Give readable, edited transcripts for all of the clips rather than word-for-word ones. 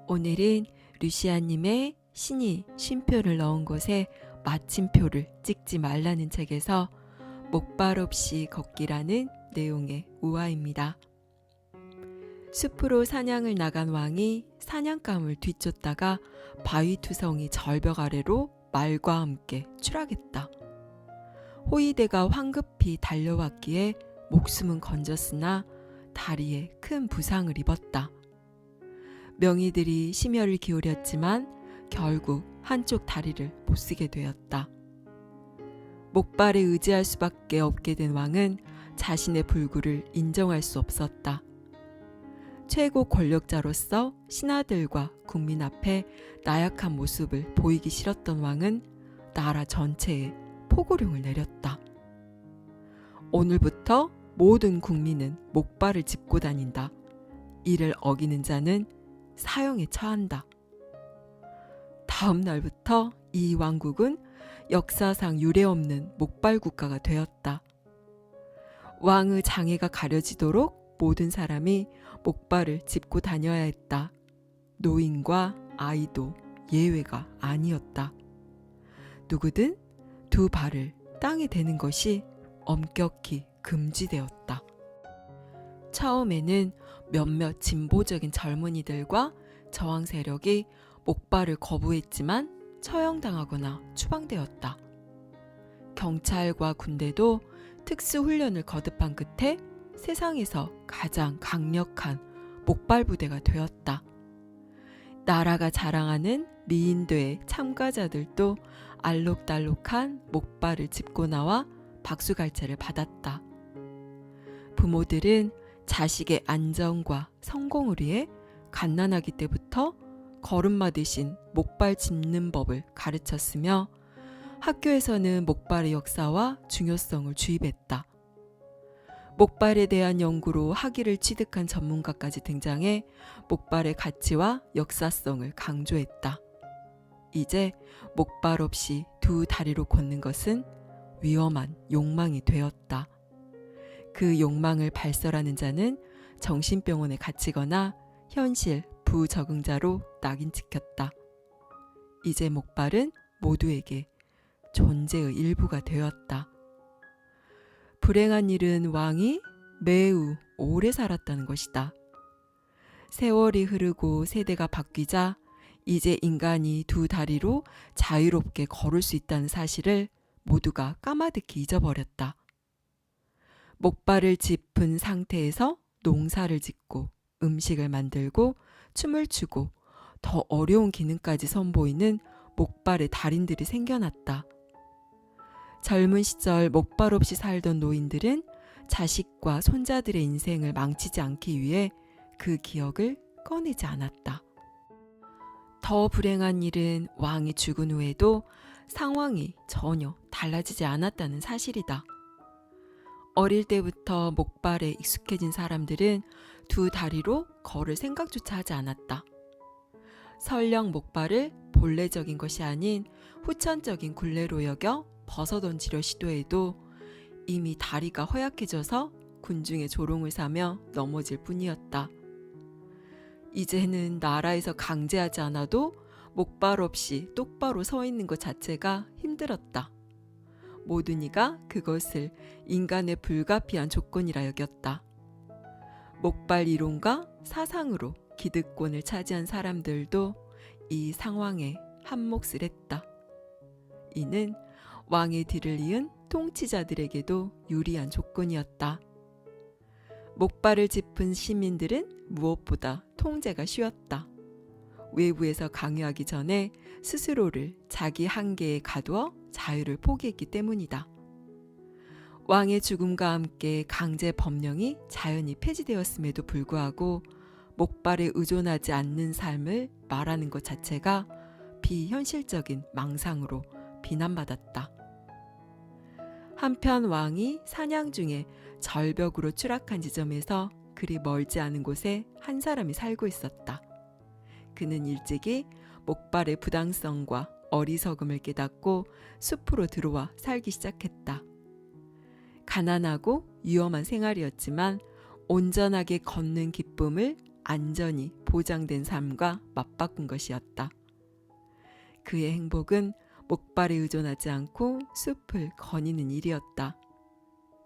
오늘은 루시아님의 신이 쉼표를 넣은 곳에 마침표를 찍지 말라는 책에서 목발 없이 걷기라는 내용의 우화입니다. 숲으로 사냥을 나간 왕이 사냥감을 뒤쫓다가 바위투성이 절벽 아래로 말과 함께 추락했다. 호위대가 황급히 달려왔기에 목숨은 건졌으나 다리에 큰 부상을 입었다. 명의들이 심혈을 기울였지만 결국 한쪽 다리를 못 쓰게 되었다. 목발에 의지할 수밖에 없게 된 왕은 자신의 불구를 인정할 수 없었다. 최고 권력자로서 신하들과 국민 앞에 나약한 모습을 보이기 싫었던 왕은 나라 전체에 포고령을 내렸다. 오늘부터 모든 국민은 목발을 짚고 다닌다. 이를 어기는 자는 사형에 처한다. 다음 날부터 이 왕국은 역사상 유례없는 목발 국가가 되었다. 왕의 장애가 가려지도록 모든 사람이 목발을 짚고 다녀야 했다. 노인과 아이도 예외가 아니었다. 누구든 두 발을 땅에 대는 것이 엄격히 금지되었다. 처음에는 몇몇 진보적인 젊은이들과 저항 세력이 목발을 거부했지만 처형당하거나 추방되었다. 경찰과 군대도 특수훈련을 거듭한 끝에 세상에서 가장 강력한 목발 부대가 되었다. 나라가 자랑하는 미인대회 참가자들도 알록달록한 목발을 짚고 나와 박수갈채를 받았다. 부모들은 자식의 안전과 성공을 위해 갓난아기 때부터 걸음마 대신 목발 짚는 법을 가르쳤으며 학교에서는 목발의 역사와 중요성을 주입했다. 목발에 대한 연구로 학위를 취득한 전문가까지 등장해 목발의 가치와 역사성을 강조했다. 이제 목발 없이 두 다리로 걷는 것은 위험한 욕망이 되었다. 그 욕망을 발설하는 자는 정신병원에 갇히거나 현실 부적응자로 낙인 찍혔다. 이제 목발은 모두에게 존재의 일부가 되었다. 불행한 일은 왕이 매우 오래 살았다는 것이다. 세월이 흐르고 세대가 바뀌자 이제 인간이 두 다리로 자유롭게 걸을 수 있다는 사실을 모두가 까마득히 잊어버렸다. 목발을 짚은 상태에서 농사를 짓고 음식을 만들고 춤을 추고 더 어려운 기능까지 선보이는 목발의 달인들이 생겨났다. 젊은 시절 목발 없이 살던 노인들은 자식과 손자들의 인생을 망치지 않기 위해 그 기억을 꺼내지 않았다. 더 불행한 일은 왕이 죽은 후에도 상황이 전혀 달라지지 않았다는 사실이다. 어릴 때부터 목발에 익숙해진 사람들은 두 다리로 걸을 생각조차 하지 않았다. 설령 목발을 본래적인 것이 아닌 후천적인 굴레로 여겨 벗어던지려 시도해도 이미 다리가 허약해져서 군중의 조롱을 사며 넘어질 뿐이었다. 이제는 나라에서 강제하지 않아도 목발 없이 똑바로 서 있는 것 자체가 힘들었다. 모든 이가 그것을 인간의 불가피한 조건이라 여겼다. 목발 이론과 사상으로 기득권을 차지한 사람들도 이 상황에 한몫을 했다. 이는 왕의 뒤를 이은 통치자들에게도 유리한 조건이었다. 목발을 짚은 시민들은 무엇보다 통제가 쉬웠다. 외부에서 강요하기 전에 스스로를 자기 한계에 가두어 자유를 포기했기 때문이다. 왕의 죽음과 함께 강제 법령이 자연히 폐지되었음에도 불구하고 목발에 의존하지 않는 삶을 말하는 것 자체가 비현실적인 망상으로 비난받았다. 한편 왕이 사냥 중에 절벽으로 추락한 지점에서 그리 멀지 않은 곳에 한 사람이 살고 있었다. 그는 일찍이 목발의 부당성과 어리석음을 깨닫고 숲으로 들어와 살기 시작했다. 가난하고 위험한 생활이었지만 온전하게 걷는 기쁨을 안전이 보장된 삶과 맞바꾼 것이었다. 그의 행복은 목발에 의존하지 않고 숲을 거니는 일이었다.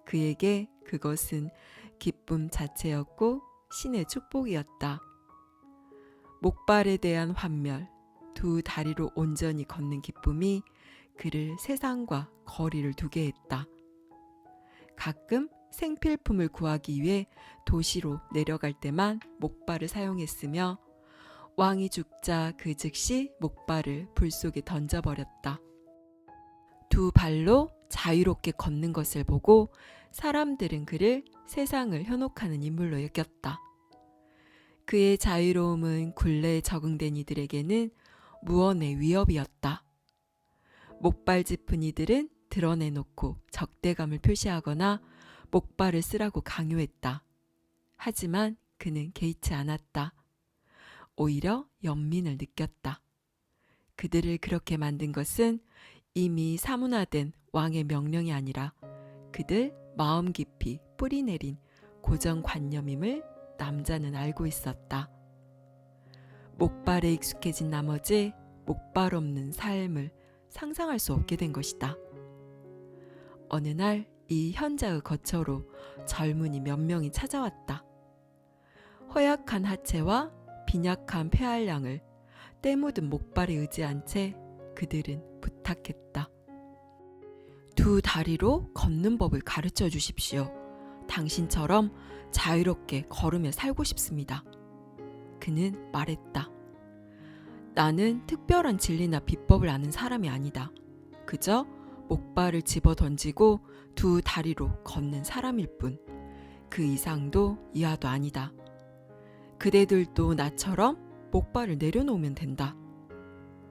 그에게 그것은 기쁨 자체였고 신의 축복이었다. 목발에 대한 환멸, 두 다리로 온전히 걷는 기쁨이 그를 세상과 거리를 두게 했다. 가끔 생필품을 구하기 위해 도시로 내려갈 때만 목발을 사용했으며 왕이 죽자 그 즉시 목발을 불 속에 던져버렸다. 두 발로 자유롭게 걷는 것을 보고 사람들은 그를 세상을 현혹하는 인물로 여겼다. 그의 자유로움은 굴레에 적응된 이들에게는 무언의 위협이었다. 목발 짚은 이들은 드러내놓고 적대감을 표시하거나 목발을 쓰라고 강요했다. 하지만 그는 개의치 않았다. 오히려 연민을 느꼈다. 그들을 그렇게 만든 것은 이미 사문화된 왕의 명령이 아니라 그들 마음 깊이 뿌리내린 고정관념임을 남자는 알고 있었다. 목발에 익숙해진 나머지 목발 없는 삶을 상상할 수 없게 된 것이다. 어느 날 이 현자의 거처로 젊은이 몇 명이 찾아왔다. 허약한 하체와 빈약한 폐활량을 때 묻은 목발에 의지한 채 그들은 부탁했다. 두 다리로 걷는 법을 가르쳐 주십시오. 당신처럼 자유롭게 걸으며 살고 싶습니다. 그는 말했다. 나는 특별한 진리나 비법을 아는 사람이 아니다. 그저 목발을 집어 던지고 두 다리로 걷는 사람일 뿐. 그 이상도 이하도 아니다. 그대들도 나처럼 목발을 내려놓으면 된다.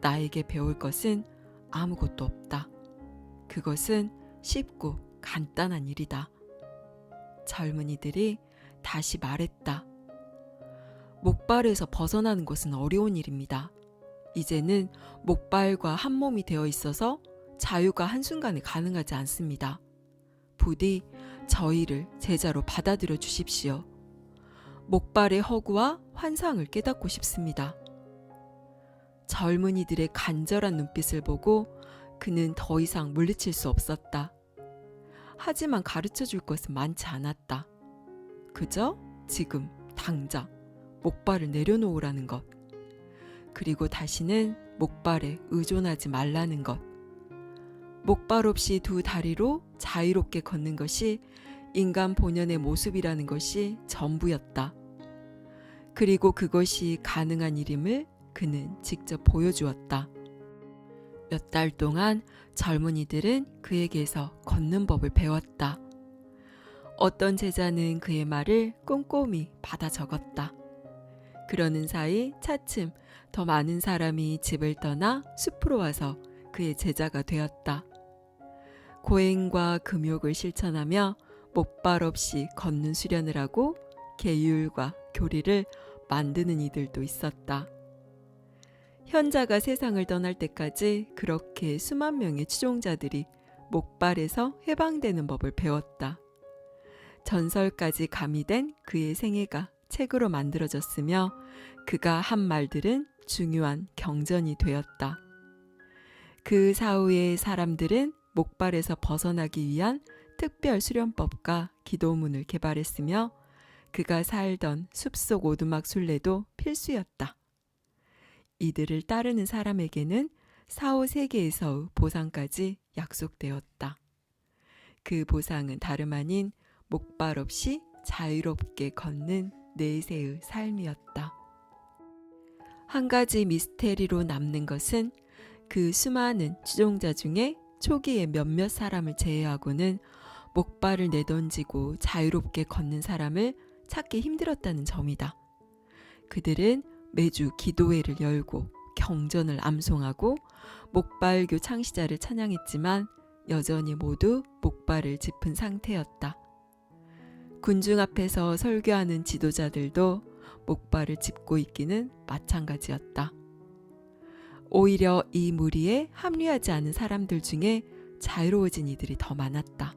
나에게 배울 것은 아무것도 없다. 그것은 쉽고 간단한 일이다. 젊은이들이 다시 말했다. 목발에서 벗어나는 것은 어려운 일입니다. 이제는 목발과 한 몸이 되어 있어서 자유가 한순간에 가능하지 않습니다. 부디 저희를 제자로 받아들여 주십시오. 목발의 허구와 환상을 깨닫고 싶습니다. 젊은이들의 간절한 눈빛을 보고 그는 더 이상 물리칠 수 없었다. 하지만 가르쳐 줄 것은 많지 않았다. 그저 지금 당장 목발을 내려놓으라는 것. 그리고 다시는 목발에 의존하지 말라는 것. 목발 없이 두 다리로 자유롭게 걷는 것이 인간 본연의 모습이라는 것이 전부였다. 그리고 그것이 가능한 일임을 그는 직접 보여주었다. 몇 달 동안 젊은이들은 그에게서 걷는 법을 배웠다. 어떤 제자는 그의 말을 꼼꼼히 받아 적었다. 그러는 사이 차츰 더 많은 사람이 집을 떠나 숲으로 와서 그의 제자가 되었다. 고행과 금욕을 실천하며 목발 없이 걷는 수련을 하고 계율과 교리를 만드는 이들도 있었다. 현자가 세상을 떠날 때까지 그렇게 수만 명의 추종자들이 목발에서 해방되는 법을 배웠다. 전설까지 가미된 그의 생애가 책으로 만들어졌으며 그가 한 말들은 중요한 경전이 되었다. 그 사후에 사람들은 목발에서 벗어나기 위한 특별 수련법과 기도문을 개발했으며 그가 살던 숲속 오두막 순례도 필수였다. 이들을 따르는 사람에게는 사후 세계에서의 보상까지 약속되었다. 그 보상은 다름 아닌 목발 없이 자유롭게 걷는 내세의 삶이었다. 한 가지 미스테리로 남는 것은 그 수많은 추종자 중에 초기에 몇몇 사람을 제외하고는 목발을 내던지고 자유롭게 걷는 사람을 찾기 힘들었다는 점이다. 그들은 매주 기도회를 열고 경전을 암송하고 목발교 창시자를 찬양했지만 여전히 모두 목발을 짚은 상태였다. 군중 앞에서 설교하는 지도자들도 목발을 짚고 있기는 마찬가지였다. 오히려 이 무리에 합류하지 않은 사람들 중에 자유로워진 이들이 더 많았다.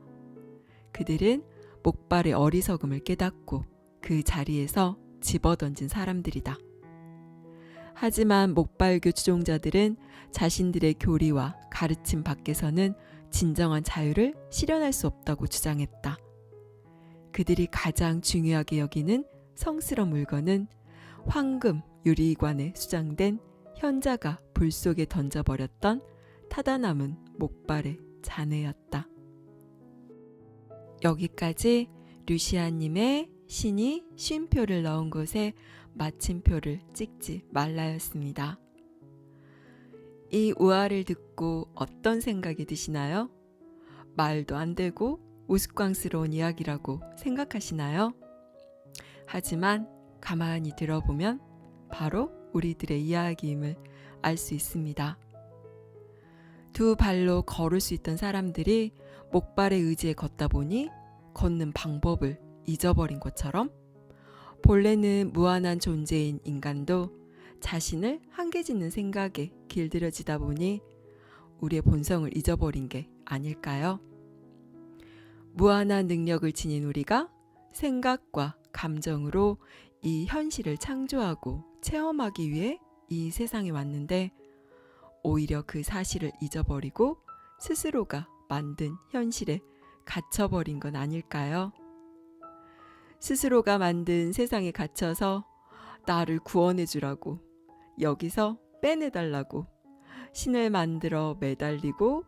그들은 목발의 어리석음을 깨닫고 그 자리에서 집어던진 사람들이다. 하지만 목발교 추종자들은 자신들의 교리와 가르침 밖에서는 진정한 자유를 실현할 수 없다고 주장했다. 그들이 가장 중요하게 여기는 성스러운 물건은 황금 유리관에 수장된 현자가 불 속에 던져버렸던 타다 남은 목발의 잔해였다. 여기까지 루시아님의 신이 쉼표를 넣은 곳에 마침표를 찍지 말라였습니다. 이 우화를 듣고 어떤 생각이 드시나요? 말도 안 되고 우스꽝스러운 이야기라고 생각하시나요? 하지만 가만히 들어보면 바로 우리들의 이야기임을 알 수 있습니다. 두 발로 걸을 수 있던 사람들이 목발의 의지에 걷다 보니 걷는 방법을 잊어버린 것처럼 본래는 무한한 존재인 인간도 자신을 한계짓는 생각에 길들여지다 보니 우리의 본성을 잊어버린 게 아닐까요? 무한한 능력을 지닌 우리가 생각과 감정으로 이 현실을 창조하고 체험하기 위해 이 세상에 왔는데 오히려 그 사실을 잊어버리고 스스로가 만든 현실에 갇혀버린 건 아닐까요? 스스로가 만든 세상에 갇혀서 나를 구원해주라고, 여기서 빼내달라고 신을 만들어 매달리고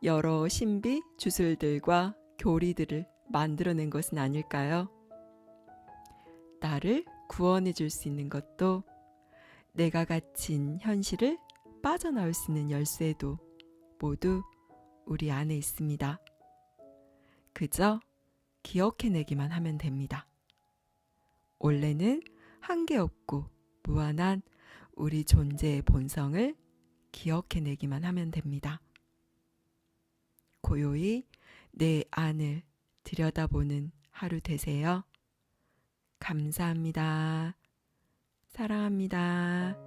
여러 신비 주술들과 교리들을 만들어낸 것은 아닐까요? 나를 구원해줄 수 있는 것도, 내가 갇힌 현실을 빠져나올 수 있는 열쇠도 모두 우리 안에 있습니다. 그저 기억해내기만 하면 됩니다. 원래는 한계없고 무한한 우리 존재의 본성을 기억해내기만 하면 됩니다. 고요히 내 안을 들여다보는 하루 되세요. 감사합니다. 사랑합니다.